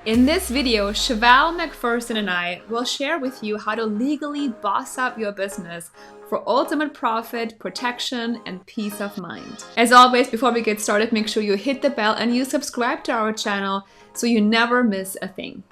In this video, Shevelle McPherson and I will share with you how to legally boss up your business for ultimate profit, protection, and peace of mind. As always, before we get started, make sure you hit the bell and you subscribe to our channel so you never miss a thing.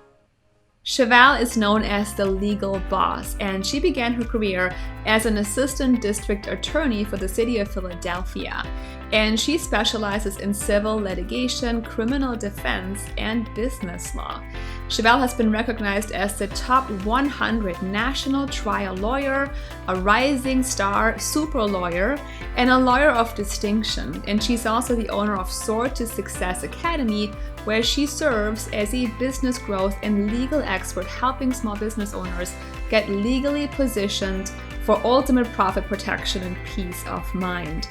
Shevelle is known as the legal boss, and she began her career as an assistant district attorney for the city of Philadelphia. And she specializes in civil litigation, criminal defense, and business law. Shevelle has been recognized as the top 100 national trial lawyer, a rising star super lawyer, and a lawyer of distinction. And she's also the owner of Soar to Success Academy, where she serves as a business growth and legal expert, helping small business owners get legally positioned for ultimate profit protection and peace of mind.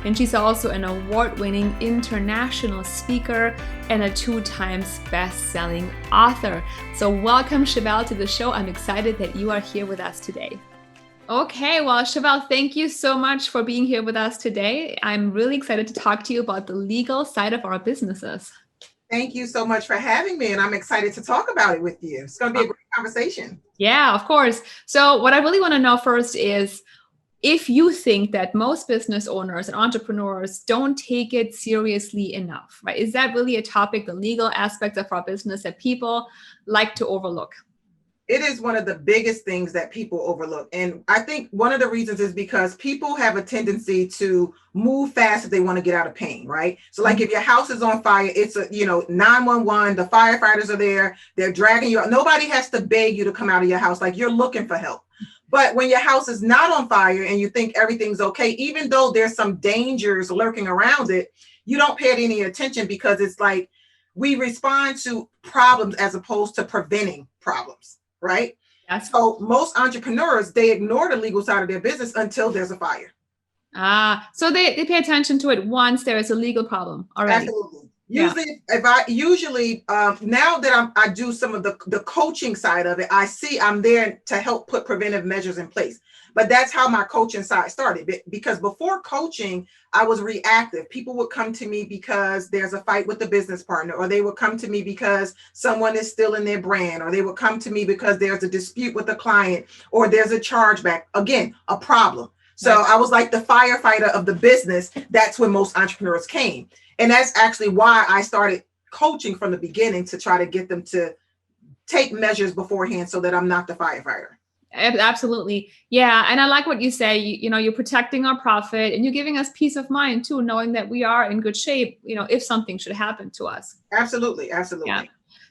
And she's also an award-winning international speaker and a 2-time best-selling author. So welcome, Shevelle, to the show. I'm excited that you are here with us today. Okay, well, Shevelle, thank you so much for being here with us today. I'm really excited to talk to you about the legal side of our businesses. Thank you so much for having me, and I'm excited to talk about it with you. It's going to be a great conversation. Yeah, of course. So what I really want to know first is, if you think that most business owners and entrepreneurs don't take it seriously enough, right? Is that really a topic, the legal aspects of our business, that people like to overlook? It is one of the biggest things that people overlook. And I think one of the reasons is because people have a tendency to move fast if they want to get out of pain, right? So like if your house is on fire, it's 911, the firefighters are there, they're dragging you out. Nobody has to beg you to come out of your house. Like, you're looking for help. But when your house is not on fire and you think everything's okay, even though there's some dangers lurking around it, you don't pay it any attention, because it's like we respond to problems as opposed to preventing problems, right? Yes. So most entrepreneurs, they ignore the legal side of their business until there's a fire. So they pay attention to it once there is a legal problem already. Absolutely. Usually, now that I do some of the coaching side of it, I'm there to help put preventive measures in place. But that's how my coaching side started, because before coaching, I was reactive. People would come to me because there's a fight with the business partner, or they would come to me because someone is stealing their brand, or they would come to me because there's a dispute with a client, or there's a chargeback. Again, a problem. So I was like the firefighter of the business. That's when most entrepreneurs came. And that's actually why I started coaching from the beginning, to try to get them to take measures beforehand so that I'm not the firefighter. Absolutely. Yeah. And I like what you say, you're protecting our profit, and you're giving us peace of mind too, knowing that we are in good shape, if something should happen to us. Absolutely. Absolutely. Yeah.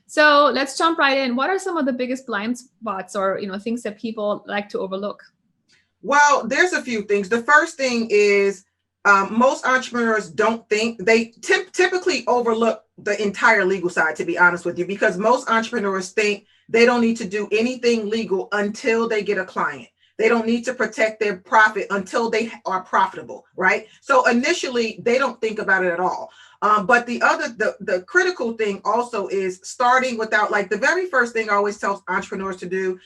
So let's jump right in. What are some of the biggest blind spots, or, things that people like to overlook? Well, there's a few things. The first thing is, most entrepreneurs don't think, they typically overlook the entire legal side, to be honest with you, because most entrepreneurs think they don't need to do anything legal until they get a client. They don't need to protect their profit until they are profitable, right? So initially, they don't think about it at all. But the critical thing also is starting without, like, the very first thing I always tell entrepreneurs to do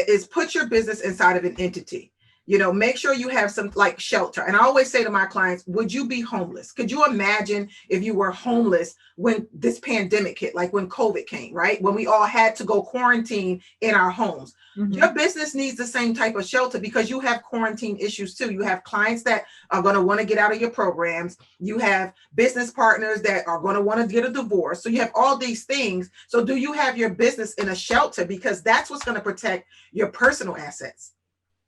is put your business inside of an entity. Make sure you have some, like, shelter. And I always say to my clients, would you be homeless? Could you imagine if you were homeless when this pandemic hit, like when COVID came, right? When we all had to go quarantine in our homes. Mm-hmm. Your business needs the same type of shelter, because you have quarantine issues too. You have clients that are going to want to get out of your programs. You have business partners that are going to want to get a divorce. So you have all these things. So do you have your business in a shelter? Because that's what's going to protect your personal assets.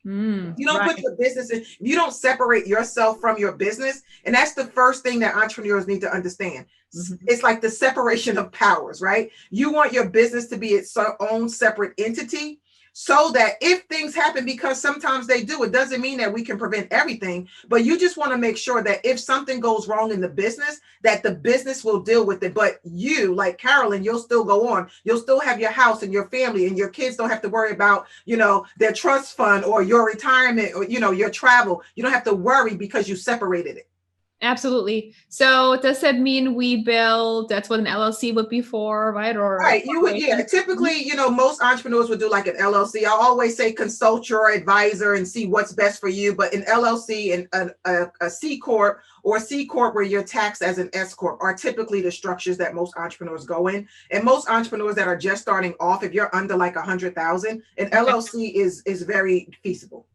You don't put your business in, you don't separate yourself from your business. And that's the first thing that entrepreneurs need to understand. Mm-hmm. It's like the separation of powers, right? You want your business to be its own separate entity, so that if things happen, because sometimes they do, it doesn't mean that we can prevent everything, but you just want to make sure that if something goes wrong in the business, that the business will deal with it. But you, like Carolin, you'll still go on. You'll still have your house and your family, and your kids don't have to worry about, their trust fund or your retirement or, your travel. You don't have to worry because you separated it. Absolutely. So does that mean we build, that's what an LLC would be for, right? Or a Right, you would, yeah. corporation? Typically, most entrepreneurs would do like an LLC. I always say consult your advisor and see what's best for you. But an LLC and a C corp or C corp where you're taxed as an S corp are typically the structures that most entrepreneurs go in. And most entrepreneurs that are just starting off, if you're under like 100,000, an LLC is very feasible.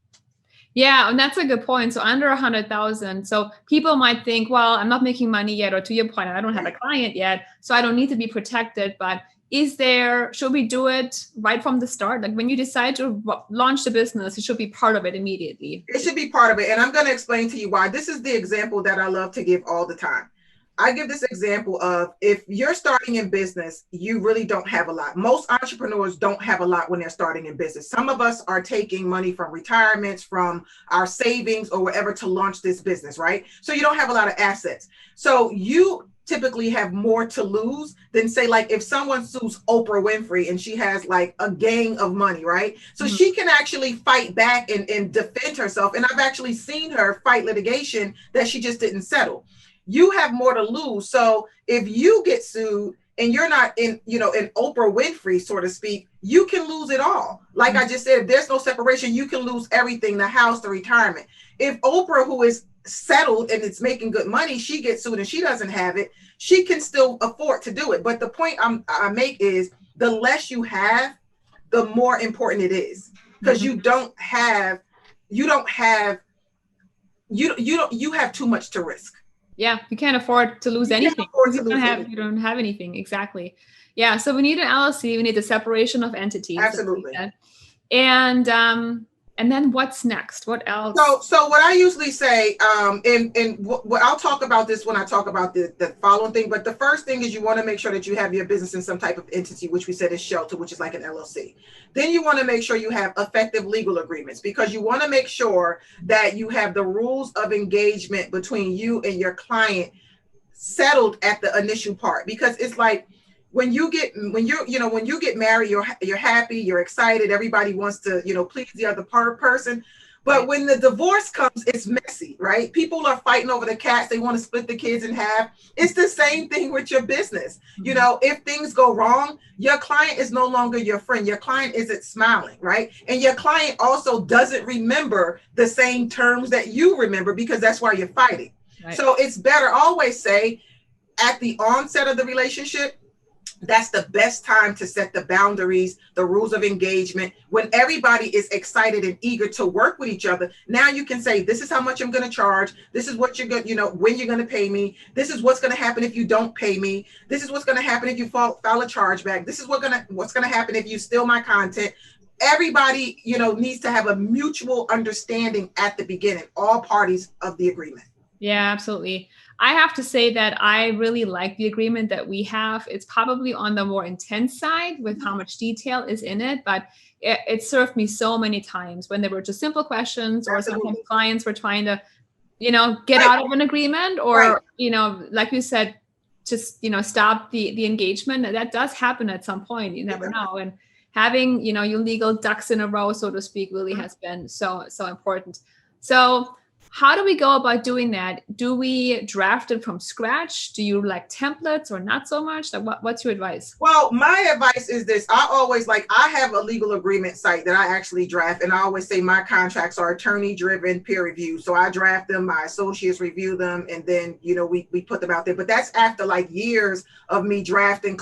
Yeah, and that's a good point. So under 100,000. So people might think, well, I'm not making money yet, or to your point, I don't have a client yet, so I don't need to be protected. But should we do it right from the start? Like when you decide to launch the business, it should be part of it immediately. It should be part of it. And I'm going to explain to you why. This is the example that I love to give all the time. I give this example of if you're starting in business, you really don't have a lot. Most entrepreneurs don't have a lot when they're starting in business. Some of us are taking money from retirements, from our savings or whatever to launch this business, right? So you don't have a lot of assets. So you typically have more to lose than say like if someone sues Oprah Winfrey and she has like a gang of money, right? So she can actually fight back and defend herself. And I've actually seen her fight litigation that she just didn't settle. You have more to lose. So if you get sued and you're not in Oprah Winfrey, so to speak, you can lose it all. Like I just said, if there's no separation, you can lose everything, the house, the retirement. If Oprah, who is settled and it's making good money, she gets sued and she doesn't have it, she can still afford to do it. But the point I make is the less you have, the more important it is, because you have too much to risk. Yeah, you can't afford to lose anything. You don't have anything. Exactly. Yeah. So we need an LLC. We need the separation of entities. Absolutely. And then what's next? What else? So what I usually say, and what I'll talk about this when I talk about the following thing, but the first thing is you want to make sure that you have your business in some type of entity, which we said is shelter, which is like an LLC. Then you want to make sure you have effective legal agreements, because you want to make sure that you have the rules of engagement between you and your client settled at the initial part, because it's like, when you get married, you're happy, you're excited, everybody wants to, please the other person. But when the divorce comes, it's messy, right? People are fighting over the cats. They want to split the kids in half. It's the same thing with your business. If things go wrong, your client is no longer your friend. Your client isn't smiling, right? And your client also doesn't remember the same terms that you remember, because that's why you're fighting. Right. So it's better, always say, at the onset of the relationship, that's the best time to set the boundaries, the rules of engagement. When everybody is excited and eager to work with each other, now you can say, this is how much I'm going to charge. This is what you're going to, when you're going to pay me. This is what's going to happen if you don't pay me. This is what's going to happen if you file a chargeback. This is what's going to happen if you steal my content. Everybody, needs to have a mutual understanding at the beginning, all parties of the agreement. Yeah, absolutely. I have to say that I really like the agreement that we have. It's probably on the more intense side with how much detail is in it, but it served me so many times when there were just simple questions, or sometimes clients were trying to, get out of an agreement, or, like you said, just, stop the engagement. That does happen at some point. You never know. And having, your legal ducks in a row, so to speak, really has been so important. So how do we go about doing that? Do we draft it from scratch? Do you like templates or not so much? Like what's your advice? Well, my advice is this. I have a legal agreement site that I actually draft. And I always say my contracts are attorney driven, peer review. So I draft them, my associates review them, and then, we put them out there. But that's after like years of me drafting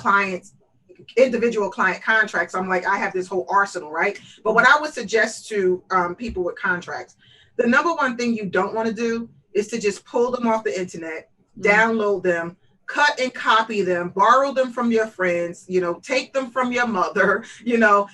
individual client contracts. I'm like, I have this whole arsenal, right? But what I would suggest to people with contracts, the number one thing you don't want to do is to just pull them off the internet, download them, cut and copy them, borrow them from your friends, take them from your mother,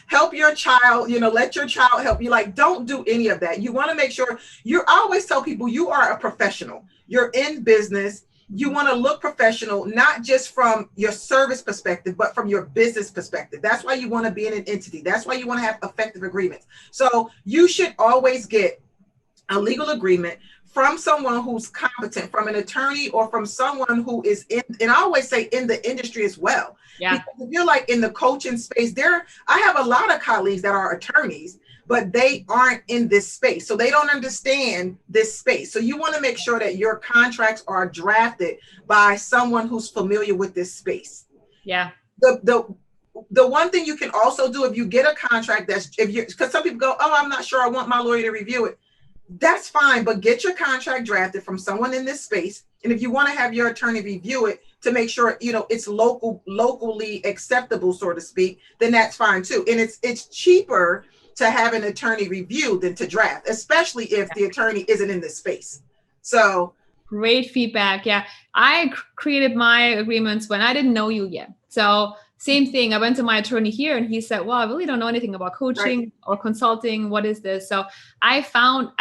help your child, let your child help you. Like, don't do any of that. You want to make sure I always tell people you are a professional. You're in business. You want to look professional, not just from your service perspective, but from your business perspective. That's why you want to be in an entity. That's why you want to have effective agreements. So you should always get a legal agreement from someone who's competent, from an attorney, or from someone who is and I always say in the industry as well. Yeah. Because if you're like in the coaching space, I have a lot of colleagues that are attorneys, but they aren't in this space. So they don't understand this space. So you want to make sure that your contracts are drafted by someone who's familiar with this space. Yeah. The one thing you can also do if you get a contract because some people go, oh, I'm not sure, I want my lawyer to review it. That's fine, but get your contract drafted from someone in this space. And if you want to have your attorney review it to make sure, it's locally acceptable, so to speak, then that's fine too. And it's cheaper to have an attorney review than to draft, especially if the attorney isn't in this space. So great feedback. Yeah. I created my agreements when I didn't know you yet. So same thing. I went to my attorney here and he said, well, I really don't know anything about coaching or consulting. What is this? So I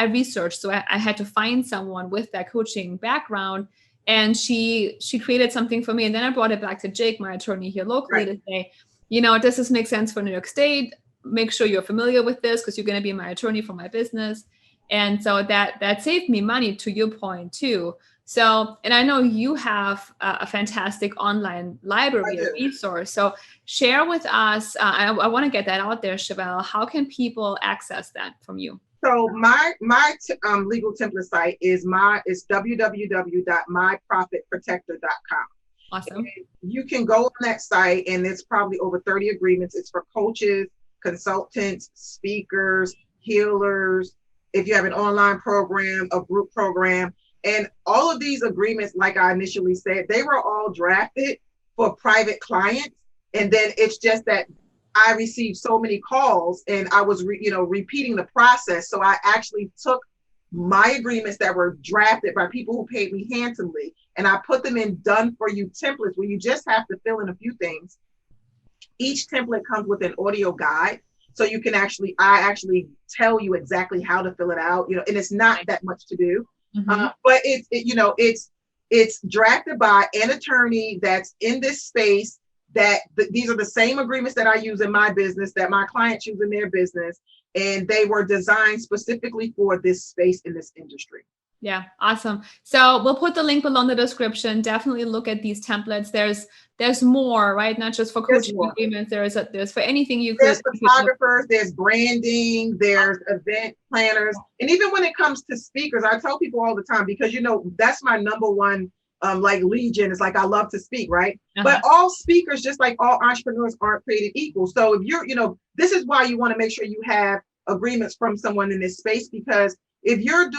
researched. So I had to find someone with that coaching background. And she created something for me. And then I brought it back to Jake, my attorney here locally, to say, does this make sense for New York State? Make sure you're familiar with this because you're going to be my attorney for my business. And so that saved me money, to your point too. So, and I know you have a fantastic online library resource. So share with us, I want to get that out there, Shevelle. How can people access that from you? So my legal template site is www.myprofitprotector.com. Awesome. And you can go on that site and it's probably over 30 agreements. It's for coaches, consultants, speakers, healers. If you have an online program, a group program, and all of these agreements, like I initially said, they were all drafted for private clients. And then it's just that I received so many calls and I was, repeating the process. So I actually took my agreements that were drafted by people who paid me handsomely, and I put them in done for you templates where you just have to fill in a few things. Each template comes with an audio guide. So you can I actually tell you exactly how to fill it out, and it's not that much to do. Mm-hmm. But it's drafted by an attorney that's in this space, these are the same agreements that I use in my business, that my clients use in their business, and they were designed specifically for this space in this industry. Yeah, awesome. So we'll put the link below in the description. Definitely look at these templates. There's more, right? Not just for coaching agreements. There's for anything you could. There's photographers, there's branding, there's event planners. And even when it comes to speakers, I tell people all the time, because, that's my number one, legion is I love to speak, right? Uh-huh. But all speakers, just like all entrepreneurs, aren't created equal. So if you're, this is why you want to make sure you have agreements from someone in this space, because if you're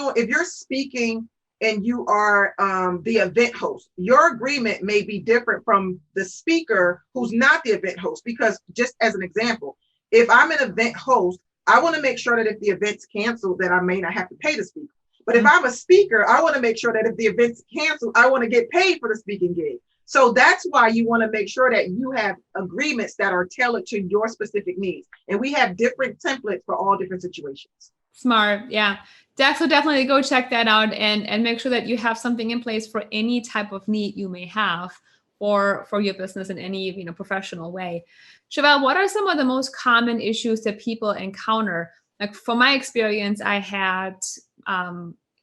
speaking and you are the event host, your agreement may be different from the speaker who's not the event host. Because just as an example, if I'm an event host, I want to make sure that if the event's canceled, that I may not have to pay the speaker. But if I'm a speaker, I want to make sure that if the event's canceled, I want to get paid for the speaking gig. So that's why you want to make sure that you have agreements that are tailored to your specific needs. And we have different templates for all different situations. Smart. Yeah. So definitely go check that out and make sure that you have something in place for any type of need you may have for your business in any professional way. Shevelle, what are some of the most common issues that people encounter? Like from my experience, I had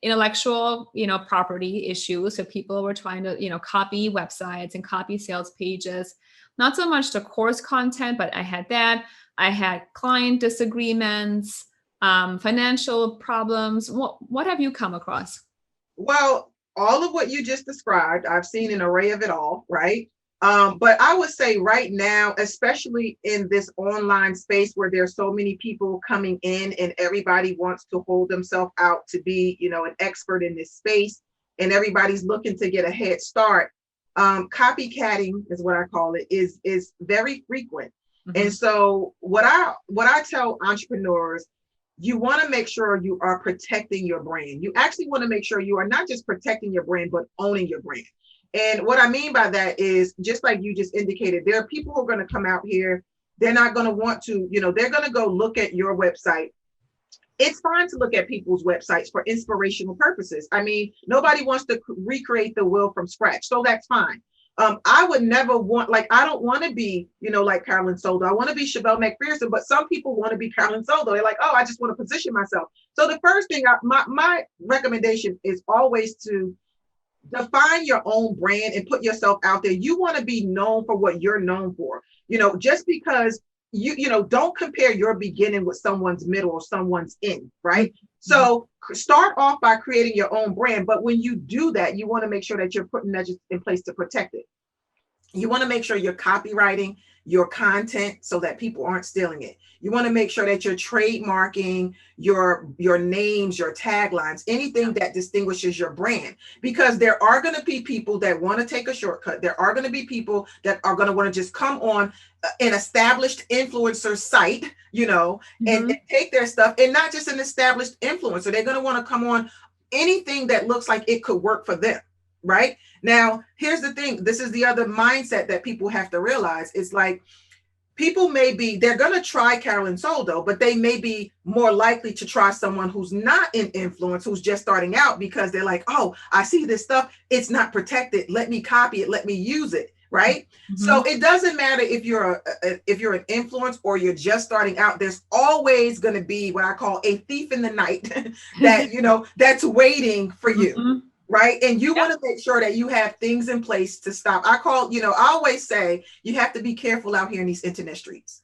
intellectual property issues. So people were trying to copy websites and copy sales pages. Not so much the course content, but I had that. I had client disagreements. Financial problems. What have you come across? Well, all of what you just described, I've seen an array of it all, right? But I would say right now, especially in this online space where there's so many people coming in and everybody wants to hold themselves out to be, an expert in this space, and everybody's looking to get a head start. Copycatting is what I call it, is very frequent. Mm-hmm. And so what I tell entrepreneurs, you want to make sure you are protecting your brand. You actually want to make sure you are not just protecting your brand, but owning your brand. And what I mean by that is, just like you just indicated, there are people who are going to come out here. They're not going to want to, they're going to go look at your website. It's fine to look at people's websites for inspirational purposes. I mean, nobody wants to recreate the wheel from scratch. So that's fine. I would never want, I don't want to be, like Carolin Soldo. I want to be Shevelle McPherson, but some people want to be Carolin Soldo. They're like, oh, I just want to position myself. So the first thing, my recommendation is always to define your own brand and put yourself out there. You want to be known for what you're known for. Just because don't compare your beginning with someone's middle or someone's end, right? So start off by creating your own brand. But when you do that, you want to make sure that you're putting measures in place to protect it. You want to make sure you're copywriting your content so that people aren't stealing it. You want to make sure that you're trademarking your names, your taglines, anything that distinguishes your brand, because there are going to be people that want to take a shortcut. There are going to be people that are going to want to just come on an established influencer site, and take their stuff, and not just an established influencer. They're going to want to come on anything that looks like it could work for them. Right? Now, here's the thing. This is the other mindset that people have to realize. It's like people they're going to try Carolin Soldo, but they may be more likely to try someone who's not an influence, who's just starting out, because they're like, oh, I see this stuff. It's not protected. Let me copy it. Let me use it. Right? So it doesn't matter if you're an influence or you're just starting out. There's always going to be what I call a thief in the night that, that's waiting for you. Right. And you want to make sure that you have things in place to stop. I always say you have to be careful out here in these internet streets.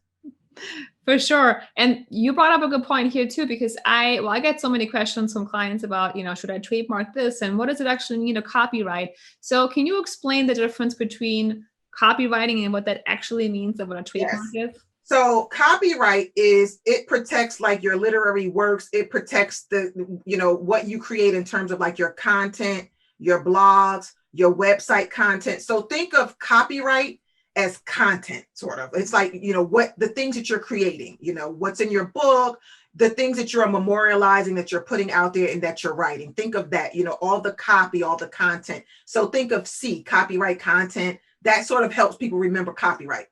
For sure. And you brought up a good point here too, because I get so many questions from clients about, should I trademark this? And what does it actually mean to copyright? So can you explain the difference between copywriting and what that actually means and what a trademark is? So copyright it protects like your literary works. It protects what you create in terms of like your content, your blogs, your website content. So think of copyright as content, sort of. It's like, what the things that you're creating, what's in your book, the things that you're memorializing, that you're putting out there and that you're writing. Think of that, all the copy, all the content. So think of copyright content. That sort of helps people remember copyright.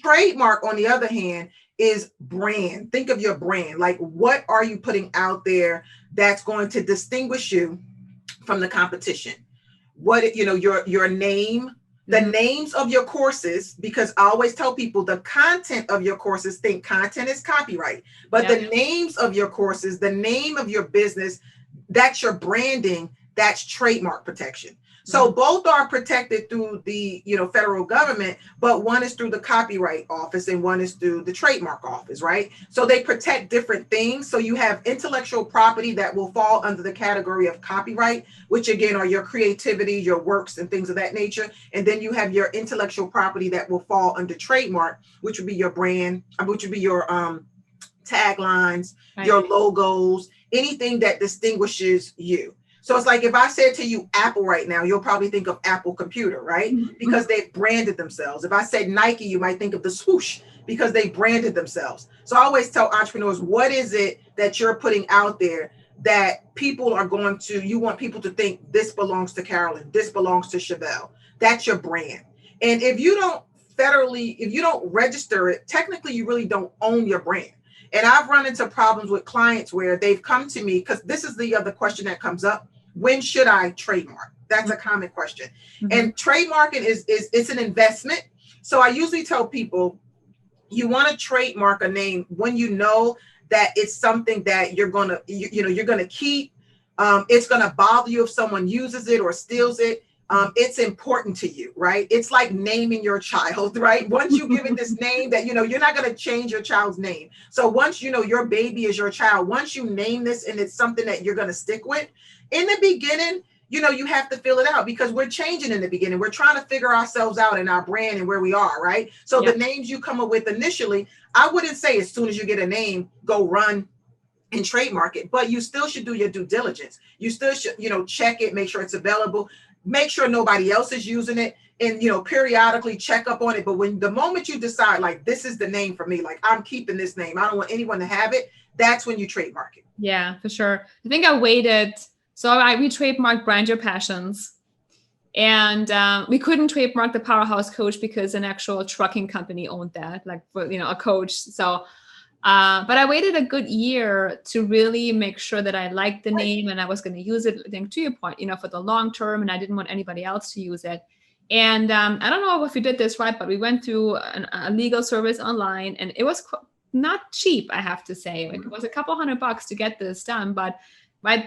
Trademark, on the other hand, is brand. Think of your brand. Like, what are you putting out there that's going to distinguish you from the competition? What, your name, the names of your courses, because I always tell people the content of your courses, think content is copyright, but the names of your courses, the name of your business, that's your branding, that's trademark protection. So both are protected through the, federal government, but one is through the Copyright Office and one is through the Trademark Office, right? So they protect different things. So you have intellectual property that will fall under the category of copyright, which again are your creativity, your works and things of that nature. And then you have your intellectual property that will fall under trademark, which would be your brand, which would be your taglines, your logos, anything that distinguishes you. So it's like if I said to you Apple right now, you'll probably think of Apple Computer, right? Because they've branded themselves. If I said Nike, you might think of the swoosh because they branded themselves. So I always tell entrepreneurs, what is it that you're putting out there that people are you want people to think this belongs to Carolin, this belongs to Shevelle. That's your brand. And if you don't register it, technically you really don't own your brand. And I've run into problems with clients where they've come to me, because this is the other question that comes up. When should I trademark? That's a common question. And trademarking it's an investment. So I usually tell people, you want to trademark a name when you know that it's something that you're going to keep. It's going to bother you if someone uses it or steals it. It's important to you, right? It's like naming your child, right? Once you give it this name that, you're not going to change your child's name. So once, your baby is your child, once you name this and it's something that you're going to stick with, in the beginning, you have to fill it out because we're changing in the beginning. We're trying to figure ourselves out in our brand and where we are, right? So the names you come up with initially, I wouldn't say as soon as you get a name, go run and trademark it, but you still should do your due diligence. You still should, check it, make sure it's available, make sure nobody else is using it, and, periodically check up on it. But the moment you decide, like, this is the name for me, like, I'm keeping this name, I don't want anyone to have it, that's when you trademark it. Yeah, for sure. I think I waited. So we trademarked Brand Your Passions. And we couldn't trademark the Powerhouse Coach because an actual trucking company owned that, like, a coach. So, but I waited a good year to really make sure that I liked the name and I was going to use it, I think, to your point, for the long term, and I didn't want anybody else to use it. And I don't know if we did this right, but we went through a legal service online, and it was not cheap, I have to say. Like, it was a couple $100 to get this done, but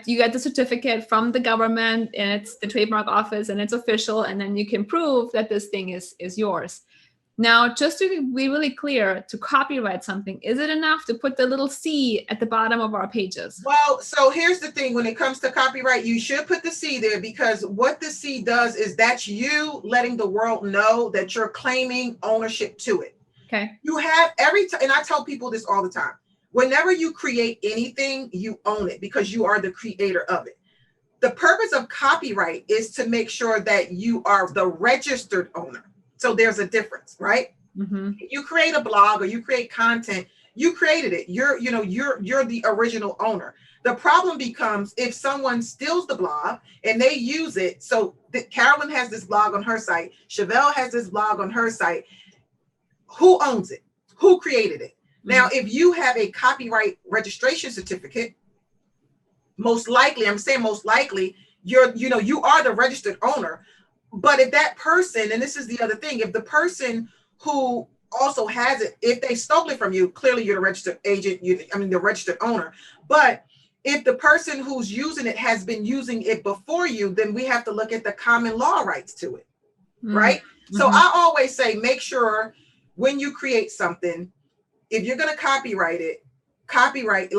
you get the certificate from the government, and it's the trademark office, and it's official, and then you can prove that this thing is yours. Now, just to be really clear, to copyright something, is it enough to put the little C at the bottom of our pages? Well, so here's the thing. When it comes to copyright, you should put the C there, because what the C does is that's you letting the world know that you're claiming ownership to it. Okay. You have every time, and I tell people this all the time. Whenever you create anything, you own it because you are the creator of it. The purpose of copyright is to make sure that you are the registered owner. So there's a difference, right? Mm-hmm. You create a blog or you create content, you created it. You're the original owner. The problem becomes if someone steals the blog and they use it. So Carolin has this blog on her site. Shevelle has this blog on her site. Who owns it? Who created it? Mm-hmm. Now, if you have a copyright registration certificate, most likely, you are the registered owner. But if that person, and this is the other thing, if the person who also has it, if they stole it from you, clearly you're the registered agent, the registered owner. But if the person who's using it has been using it before you, then we have to look at the common law rights to it, right? Mm-hmm. So I always say, make sure when you create something, if you're going to copyright it, copyright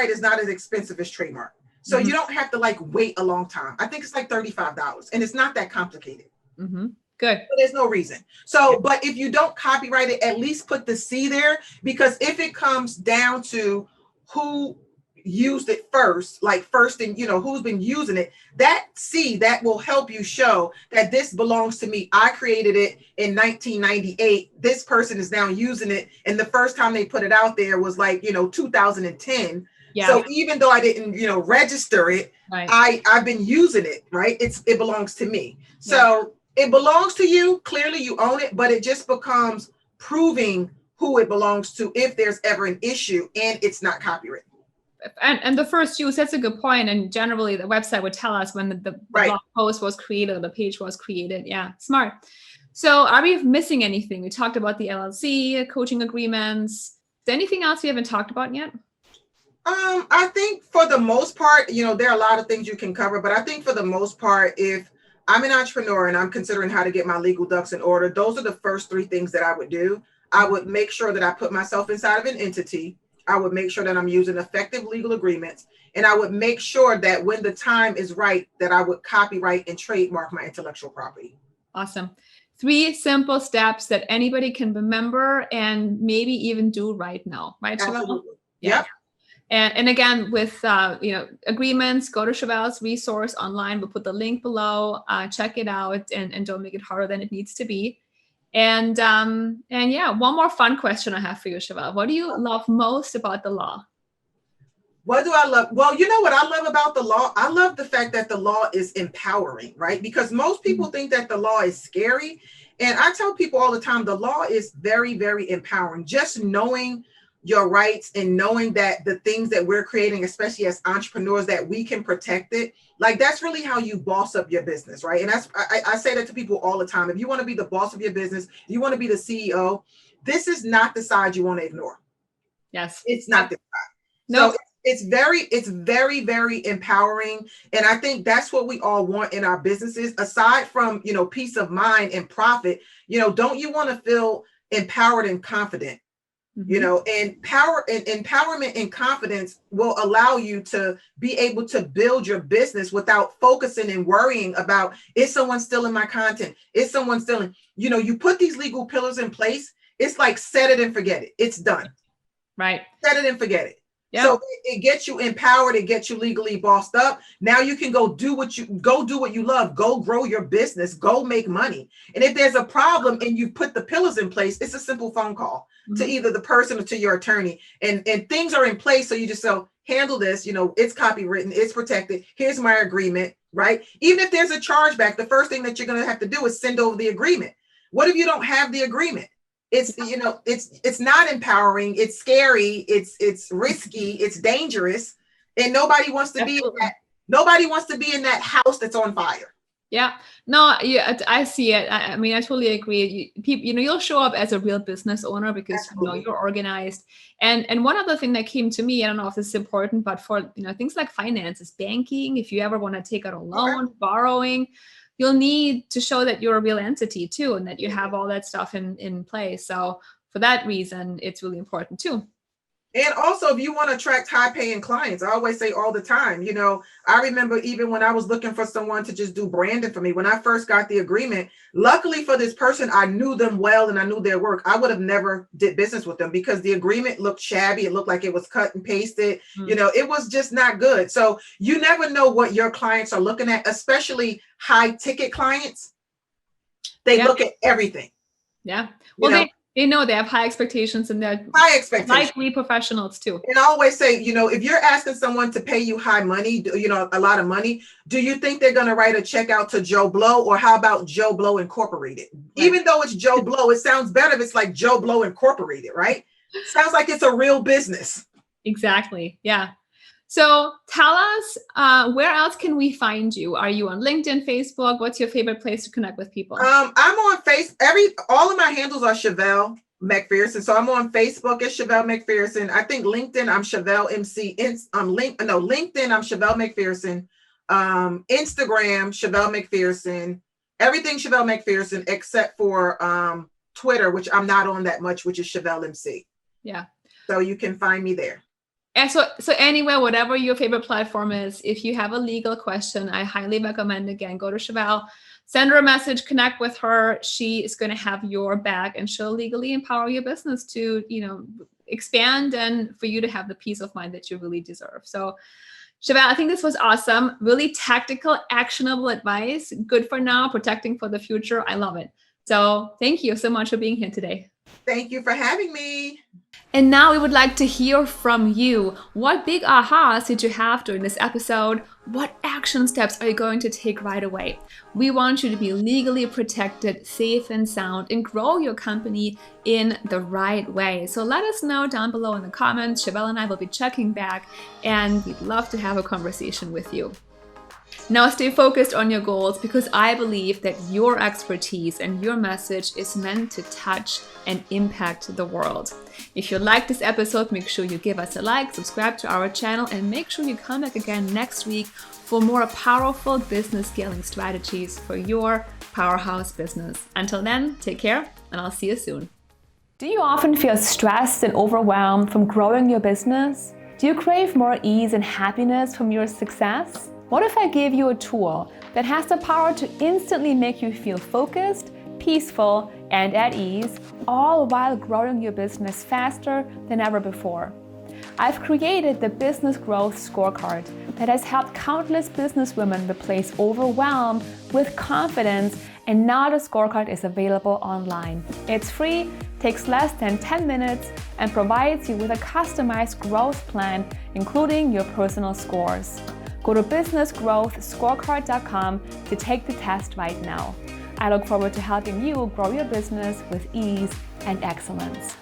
is not as expensive as trademark. So you don't have to wait a long time. I think it's like $35 and it's not that complicated. Mm-hmm. Good. But there's no reason. So, but if you don't copyright it, at least put the C there, because if it comes down to who used it first and who's been using it, that C, that will help you show that this belongs to me. I created it in 1998. This person is now using it. And the first time they put it out there was 2010. Yeah. So even though I didn't, register it, right, I've been using it, right? It belongs to me. So it belongs to you. Clearly you own it, but it just becomes proving who it belongs to if there's ever an issue and it's not copyrighted. And the first use, that's a good point. And generally the website would tell us when the blog post was created or the page was created. Yeah, smart. So are we missing anything? We talked about the LLC, coaching agreements. Is there anything else we haven't talked about yet? I think for the most part, there are a lot of things you can cover, but I think for the most part, if I'm an entrepreneur and I'm considering how to get my legal ducks in order, those are the first three things that I would do. I would make sure that I put myself inside of an entity. I would make sure that I'm using effective legal agreements. And I would make sure that when the time is right, that I would copyright and trademark my intellectual property. Awesome. 3 simple steps that anybody can remember and maybe even do right now. Right, Shevelle? Absolutely. Yeah. Yep. And again, with agreements, go to Chevelle's resource online. We'll put the link below. Check it out and don't make it harder than it needs to be. And yeah, one more fun question I have for you, Shevelle. What do you love most about the law? What do I love? Well, you know what I love about the law? I love the fact that the law is empowering, right? Because most people think that the law is scary. And I tell people all the time, the law is very, very empowering. Just knowing your rights and knowing that the things that we're creating, especially as entrepreneurs, that we can protect it. That's really how you boss up your business, right? And I say that to people all the time. If you want to be the boss of your business, you want to be the CEO, this is not the side you want to ignore. Yes. It's not the side. No. So it's very, very empowering. And I think that's what we all want in our businesses, aside from, peace of mind and profit. Don't you want to feel empowered and confident? And empowerment and confidence will allow you to be able to build your business without focusing and worrying about, is someone stealing my content? Is someone stealing? You put these legal pillars in place. It's like set it and forget it. It's done. Right. Set it and forget it. Yep. So it gets you empowered. It gets you legally bossed up. Now you can go do what you love. Go grow your business. Go make money. And if there's a problem and you put the pillars in place, it's a simple phone call to either the person or to your attorney. And things are in place. So you just handle this. It's copywritten. It's protected. Here's my agreement, right? Even if there's a chargeback, the first thing that you're going to have to do is send over the agreement. What if you don't have the agreement? It's not empowering. It's scary. It's risky. It's dangerous, and nobody wants to be in that. Nobody wants to be in that house that's on fire. Yeah, no, yeah, I see it. I mean, I totally agree. You'll show up as a real business owner because you're organized. And one other thing that came to me, I don't know if this is important, but for things like finances, banking, if you ever want to take out a loan, borrowing, you'll need to show that you're a real entity too, and that you have all that stuff in place. So for that reason, it's really important too. And also, if you want to attract high paying clients, I always say all the time, I remember even when I was looking for someone to just do branding for me, when I first got the agreement, luckily for this person, I knew them well and I knew their work. I would have never did business with them because the agreement looked shabby. It looked like it was cut and pasted. It was just not good. So you never know what your clients are looking at, especially high ticket clients. They look at everything. Yeah. Well, they know they have high expectations, and they're high expectations. Likely professionals too. And I always say, if you're asking someone to pay you high money, a lot of money, do you think they're going to write a check out to Joe Blow, or how about Joe Blow Incorporated? Right. Even though it's Joe Blow, it sounds better if it's like Joe Blow Incorporated, right? Sounds like it's a real business. Exactly. Yeah. So tell us, where else can we find you? Are you on LinkedIn, Facebook? What's your favorite place to connect with people? I'm on all of my handles are Shevelle McPherson. So I'm on Facebook as Shevelle McPherson. I think LinkedIn, I'm Shevelle MC. LinkedIn, I'm Shevelle McPherson. Instagram, Shevelle McPherson. Everything Shevelle McPherson except for Twitter, which I'm not on that much, which is Shevelle MC. Yeah. So you can find me there. And so anywhere, whatever your favorite platform is, if you have a legal question, I highly recommend, again, go to Shevelle, send her a message, connect with her. She is going to have your back, and she'll legally empower your business to, expand, and for you to have the peace of mind that you really deserve. So Shevelle, I think this was awesome. Really tactical, actionable advice. Good for now, protecting for the future. I love it. So thank you so much for being here today. Thank you for having me. And now we would like to hear from you. What big ahas did you have during this episode? What action steps are you going to take right away? We want you to be legally protected, safe and sound, and grow your company in the right way. So let us know down below in the comments. Shevelle and I will be checking back, and we'd love to have a conversation with you. Now stay focused on your goals, because I believe that your expertise and your message is meant to touch and impact the world. If you like this episode, make sure you give us a like, subscribe to our channel, and make sure you come back again next week for more powerful business scaling strategies for your powerhouse business. Until then, take care, and I'll see you soon. Do you often feel stressed and overwhelmed from growing your business? Do you crave more ease and happiness from your success? What if I gave you a tool that has the power to instantly make you feel focused, peaceful, and at ease, all while growing your business faster than ever before? I've created the Business Growth Scorecard that has helped countless businesswomen replace overwhelm with confidence, and now the scorecard is available online. It's free, takes less than 10 minutes, and provides you with a customized growth plan, including your personal scores. Go to businessgrowthscorecard.com to take the test right now. I look forward to helping you grow your business with ease and excellence.